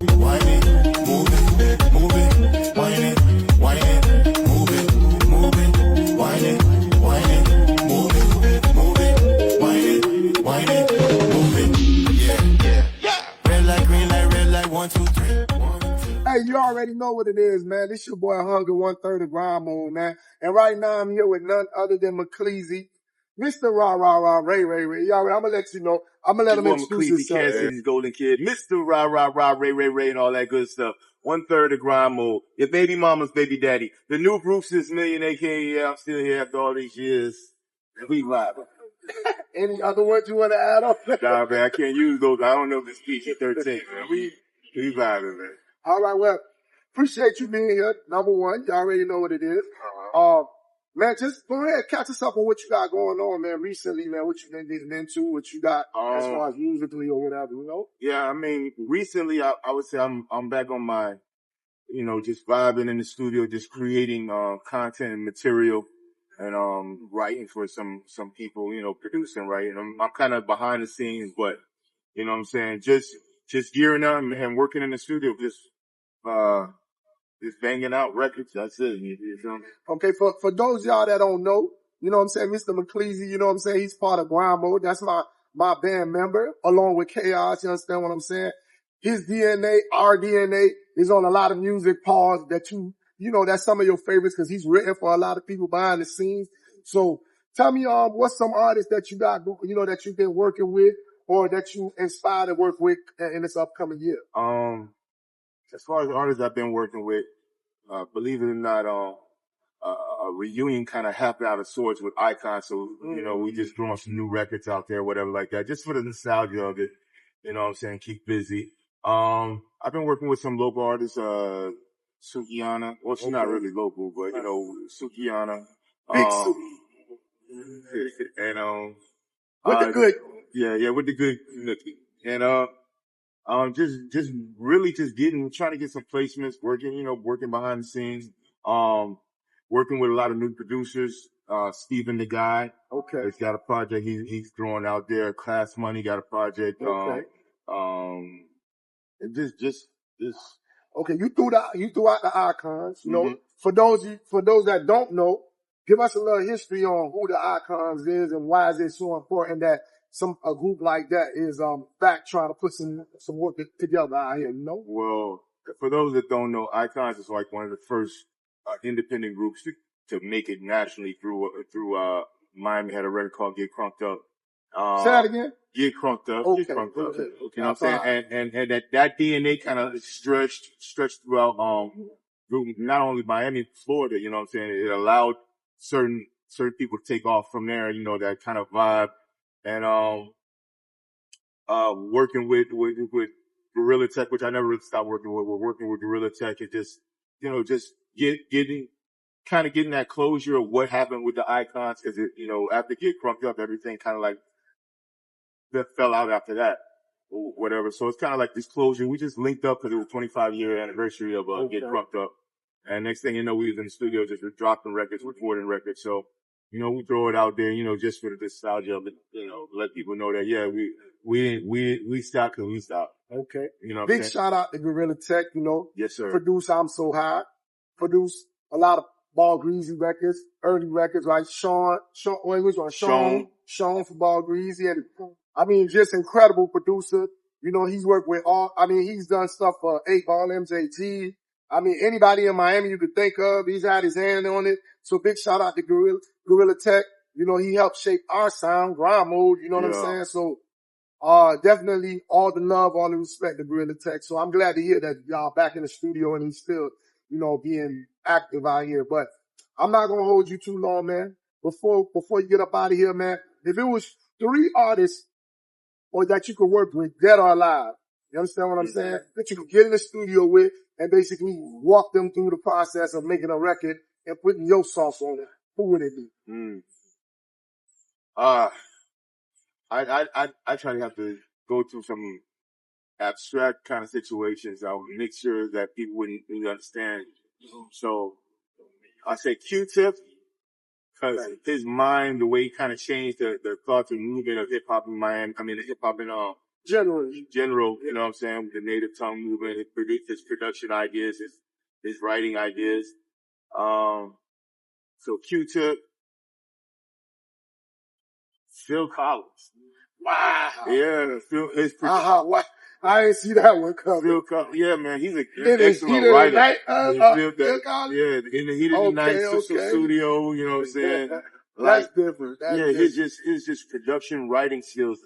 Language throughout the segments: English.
Wind it, move it, move it, wind it, move it, move it, wind it, move it, wind it, move it. Yeah. Red light, 1, 2, 3. 1, 2. Hey, you already know what it is, man. This your boy Hunger 130 Grind Mode, man. And right now I'm here with none other than Mcklezie, Mr. Ray. Y'all, I'm gonna let you know. I'm gonna let him introduce himself. Kansas City's Golden Kid, Mr. Ray, and all that good stuff. 1/3 of Grind Mode. Your baby mama's baby daddy. The new Bruce is million, aka yeah, I'm still here after all these years. We vibing. Any other words you want to add on? Nah, man, I can't use those. I don't know if it's PG-13, man. We vibing, man. All right, well, appreciate you being here. Number one, you already know what it is. Man, just go ahead, catch us up on what you got going on, man, recently, man, what you been getting into, what you got as far as musically or whatever, you know? Yeah, I mean, recently I would say I'm back on my, just vibing in the studio, just creating content and material and writing for some people, producing, right? And I'm kind of behind the scenes, but you know what I'm saying, just gearing up and working in the studio, just banging out records. That's it. You feel me? Okay, for those of y'all that don't know, you know what I'm saying, Mr. Mcklezie, you know what I'm saying, he's part of Grind Mode. That's my band member, along with Chaos, you understand what I'm saying? His DNA, our DNA, is on a lot of music pause that you know, that's some of your favorites because he's written for a lot of people behind the scenes. So tell me, what's some artists that you got, that you've been working with or that you inspired to work with in this upcoming year? As far as artists I've been working with, believe it or not, a reunion kind of happened out of sorts with Icon. So, we just throwing some new records out there, whatever like that, just for the nostalgia of it. You know what I'm saying? Keep busy. I've been working with some local artists, Sukiana. Well, she's not really local, but, Sukiana. Big Suki. And, with the good. Yeah, with the good nookie. And, just really trying to get some placements, working behind the scenes, working with a lot of new producers, Steven the Guy. Okay. He's got a project he's throwing out there. Class Money got a project. Okay. And just. Okay, you threw out the icons, you know. Mm-hmm. For those that don't know, give us a little history on who the icons is and why is it so important that a group like that is back trying to put some work together out here, you know? Well, for those that don't know, Icons is like one of the first independent groups to make it nationally through Miami. Had a record called Get Crunked Up. Say that again? Get Crunked Up. Okay. Get Crunked Up. Okay. You know what I'm saying? And that DNA kind of stretched throughout through not only Miami, Florida, you know what I'm saying? It allowed certain people to take off from there, that kind of vibe. And working with Gorilla Tech, which I never really stopped working with. We're working with Gorilla Tech and just getting that closure of what happened with the Icons, because after Get Crunked Up, everything kind of like that fell out after that or whatever. So it's kind of like this closure. We just linked up because it was 25-year anniversary of Get Crunked Up, and next thing you know, we was in the studio just dropping records, recording records. So we throw it out there, just for the nostalgia of it, let people know that, yeah, we stopped because we stopped. Okay. Big shout out to Gorilla Tech, Yes, sir. Produce I'm So High. Produce a lot of Mcklezie records, early records, right? Sean for Mcklezie. And I mean, just incredible producer. He's worked with he's done stuff for 8 Ball, MJG. I mean, anybody in Miami you could think of, he's had his hand on it. So big shout out to Gorilla Tech. He helped shape our sound, Grind Mode, you know what I'm saying? So, definitely all the love, all the respect to Gorilla Tech. So I'm glad to hear that y'all back in the studio and he's still, being active out here. But I'm not going to hold you too long, man. Before you get up out of here, man, if it was 3 artists or that you could work with, dead or alive, you understand what I'm saying? That you could get in the studio with and basically walk them through the process of making a record and putting your sauce on it, who would it be? I try to have to go through some abstract kind of situations. I would make sure that people wouldn't really understand. So I say Q-Tip, because his mind, the way he kind of changed the thoughts and movement of hip hop in Miami. I mean, the hip hop in Generally. general, you know what I'm saying, the native tongue movement, his production ideas, his writing ideas. So Q-Tip, Phil Collins. Wow. Yeah, What? I didn't see that one coming. Phil Collins. Yeah, man, he's an In the excellent heat of the writer. night, Phil Collins? Yeah, in the heat of the night, studio, you know what I'm saying? That's different. His just production writing skills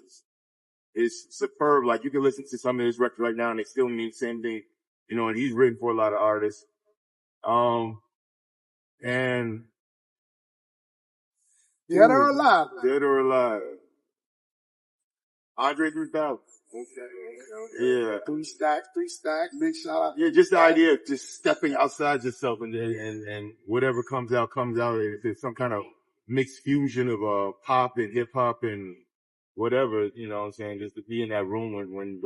is superb. Like, you can listen to some of his records right now and they still mean the same thing, you know, and he's written for a lot of artists. And dead or alive? Dead or alive. Andre 3000. Okay. Yeah. Three stacks, big shout out. Yeah, just the idea of just stepping outside yourself and whatever comes out. If it's some kind of mixed fusion of pop and hip hop and whatever, you know what I'm saying, just to be in that room when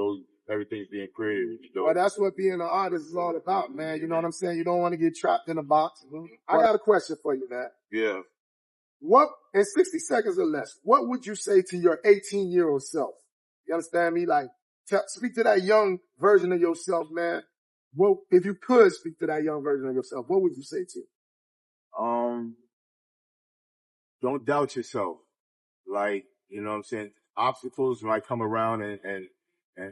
everything's being created. Well, that's what being an artist is all about, man. You know what I'm saying? You don't want to get trapped in a box. I got a question for you, man. Yeah. What, in 60 seconds or less, what would you say to your 18-year-old self? You understand me? Like, speak to that young version of yourself, man. Well, if you could speak to that young version of yourself, what would you say to him? Don't doubt yourself. Like, you know what I'm saying? Obstacles might come around and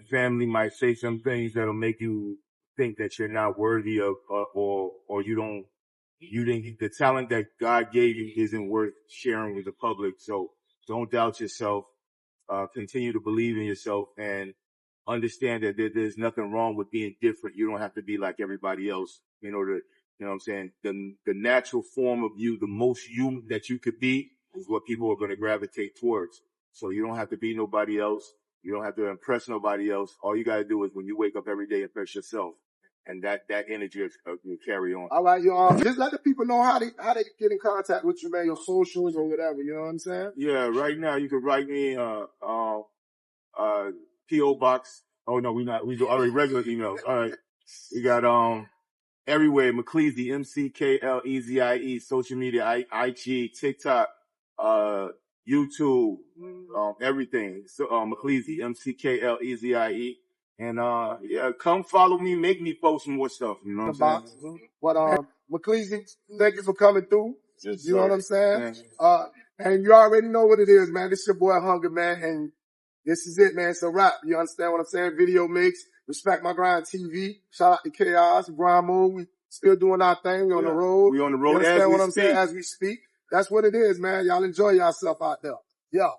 family might say some things that'll make you think that you're not worthy of, or the talent that God gave you isn't worth sharing with the public. So don't doubt yourself. Continue to believe in yourself and understand that there's nothing wrong with being different. You don't have to be like everybody else in order, you know what I'm saying? The natural form of you, the most you that you could be is what people are going to gravitate towards. So you don't have to be nobody else. You don't have to impress nobody else. All you got to do is when you wake up every day, impress yourself. And that energy will carry on. All right, just let the people know how they get in contact with you, man, your socials or whatever, you know what I'm saying? Yeah, right now you can write me, P.O. Box. Oh no, we do already regular emails. All right. We got, everywhere, Mcklezie, Mcklezie, social media, IG, TikTok, YouTube, everything. So, Mcklezie, Mcklezie. And, yeah, come follow me, make me post more stuff, you know what I'm saying? But, Mcklezie, thank you for coming through. Yes, you know what I'm saying? Yeah. And you already know what it is, man. This your boy Hunger, man. And this is it, man. It's a wrap. You understand what I'm saying? Video mix. Respect My Grind TV. Shout out to Chaos, Brian Moon. We still doing our thing. We on the road. We on the road. You understand what I'm saying? As we speak. That's what it is, man. Y'all enjoy yourself out there. Yeah.